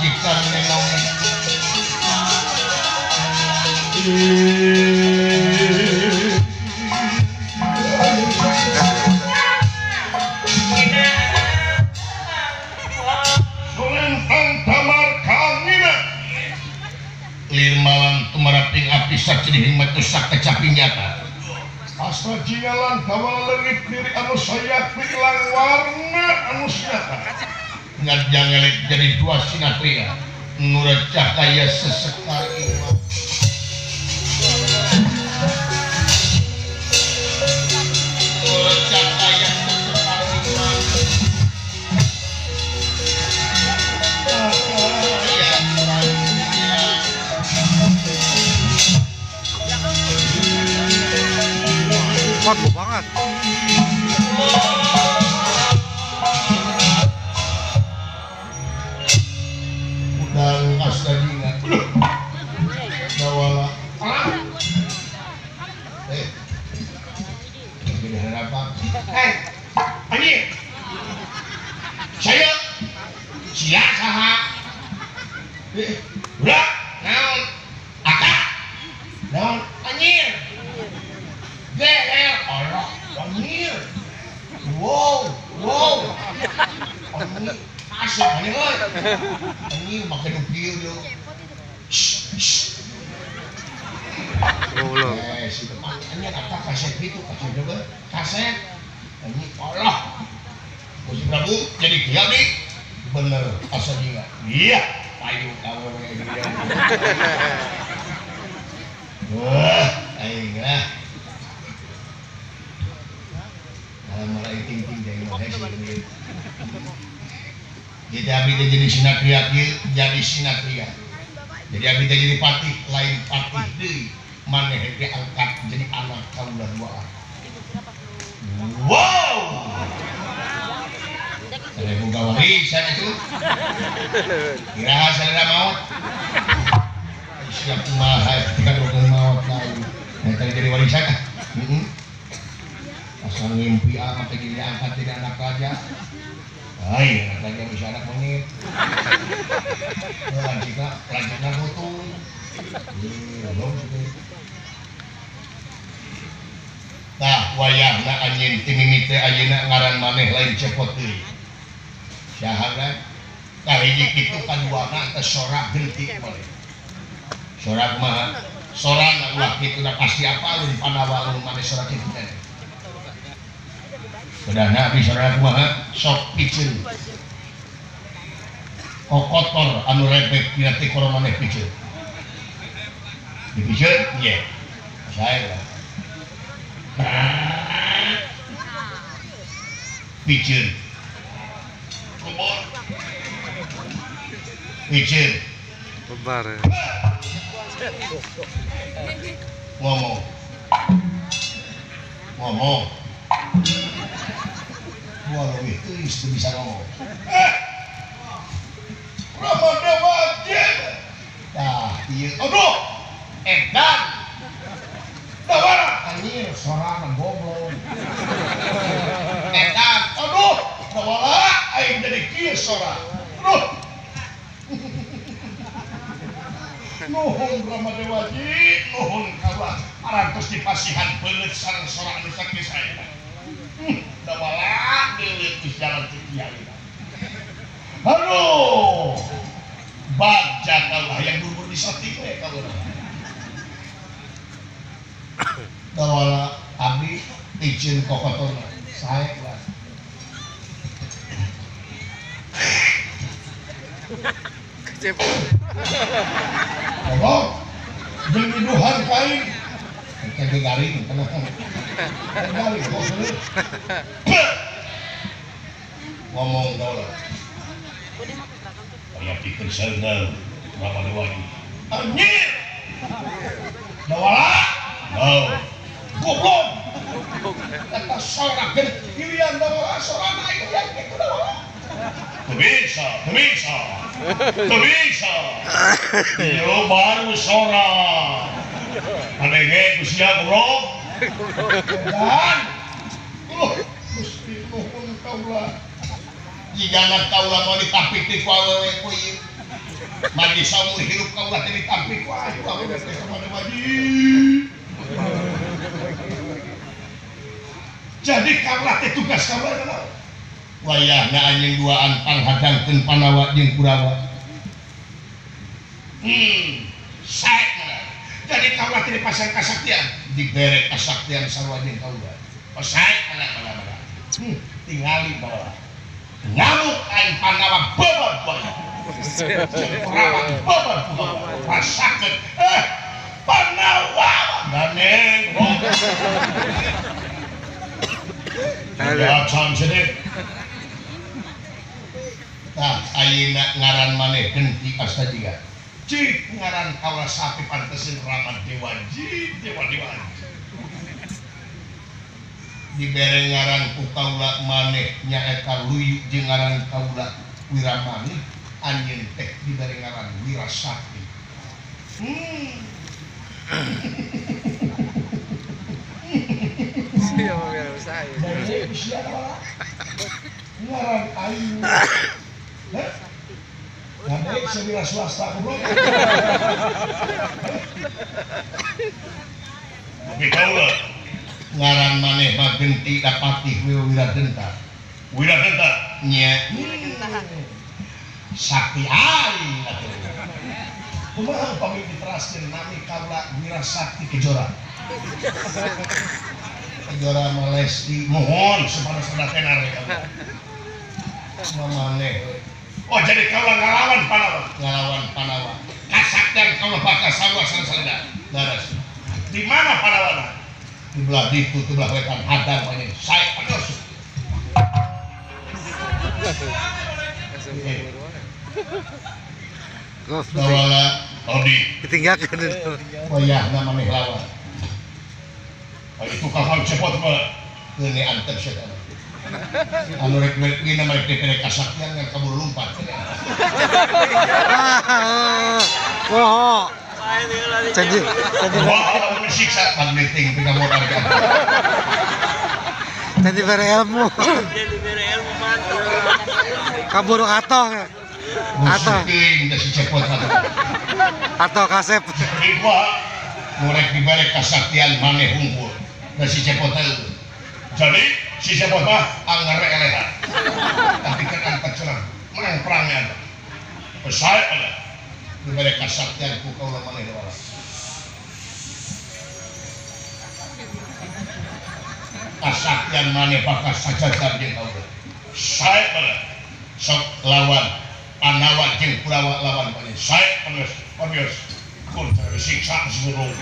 majikan nenong Lirmalan tumaraping api sacening matusak kecapi nyata asal jingalan kawal lengit diri anu sayak pilang warna anu nyata ngajang elek jadi dua sinatria nurut cahaya sesekar iman nurut cahaya sesekar iman mantap banget. Udang asradina bawala gede apa Ani saya sia saha udah naon akak naon anjir GR Allah anjir wow anjir asik anjir anjir makan ukiu lo si depan anjir apa kaset gitu kaset juga kaset anjir Allah Gusti Prabu jadi dia nih bener asal dia iya payu kawe dia wah aing lah malah ting-ting dari Malaysia jadi abdi jadi sinatria jadi sinatria jadi abdi jadi patih lain patih deui maneh diangkat jadi anak kaula dua wow ada buka warisan itu kira saudara maut siap kumaha ketika udah maut lain yang tadi jadi warisan asal ngimpi amat lagi diangkat jadi anak raja anak raja bisa anak monyet lanjutnya butuh nah wayahna anjing timimite ayeuna ngaran maneh lain cepot deui syahadat kahiji kitu kaduana teh sorak geutik boleh sorak mah sorana ulah kituna pasti apalun panawalun maneh sorak kitu teh Kedana abdi saudara kumaha sok piceun kokotor anu rebek dina ti koro maneh piceun dipiceun ieu saya piceun kubur piceun lebar ngomong walau itu bisa ngomong Ramadewa jen nah iya aduh edan dawara anjir sorangan goblok edan aduh dawara aing jadi kieu sora aduh nuhun Ramadewa ji nuhun kaula arantos dipasihan beuleuh sareng sora anu saking saya dawala deui geus jalan ti kiai aduh baca kalah yang dulu disotik we kaula dawala abdi izin kokotorna sae lah kecepot ngomong jeung iduhan kain kayak garing tenang garing ngomong dawala aya pikeun saeungeul Ramadewa anjir dawala goblok eta sorak geuning pilihan dawala sorana ieu yang kitu dawala teu bisa ieu baru sorak aneh ge Gusti goblok dan Gusti nuhun kaula jigana kaula mau dipapiti ku awewe ku ieu mandi saumur hidup kau lah ditampik wah kau udah sama wajib jadi kau lah tugas kau lah wayahna anjing duaan panghadangkeun Panawa jeung Kurawa saya jadi kau lah tidak pasang kasaktian dibere kasaktian sarua jeung kau lah saya mana tingali bawa ngamuk aing Panawa bobot Kurawa bobot rasakeun Panawa ganeng ya can sedih nah ayeuna ngaran maneh genti astajiga cik ngaran kaula sapi pantesin Rama Dewaji dibere ngaran ku kaula maneh nyaeta Luyu jeung ngaran kaula Wiramani anjeun teh dibere ngaran Wirasakti Siapa biar saya? Ngaran aing. Ngadek sewira swasta goblok. Tapi kaula ngaran maneh mah genti dapati Wiradenta. Wiradenta nya. Sakti aing atuh. Kumaha upami diteraskeun nami kaula Wirasakti Kejora. Kejora Malesti mohon supaya saudara tenar ya mamane oh jadi kau ngelawan Panawa kasaktian kau bakal sarua salada daras di mana Panawa di belah ditu di belah wetan hadang banyak saya pedos dawala Odi Ditinggalkan itu. wayahna maneh lawan itu kapal cepot mah ini antep setan anu rek gina mah dipere kasaktian ngan kabur lompat Wah. Janji wah anu siksa magneting tengah modal kan janji bere ilmu. Kabur atoh. musuhin da si cepot Atau kasep. ibu ngorek dibere kasaktian maneh hungkul da si cepot jadi si cepot mah anggar elehan tapi kan angkat cenah menang perangnya pesai ada diberi kasaktian ku kaula maneh dewala kasaktian maneh bakal sajajar jeung kaula sae pada sok lawan Panawa jeung Kurawa lawan panjang sae pamios kun siksa seluruh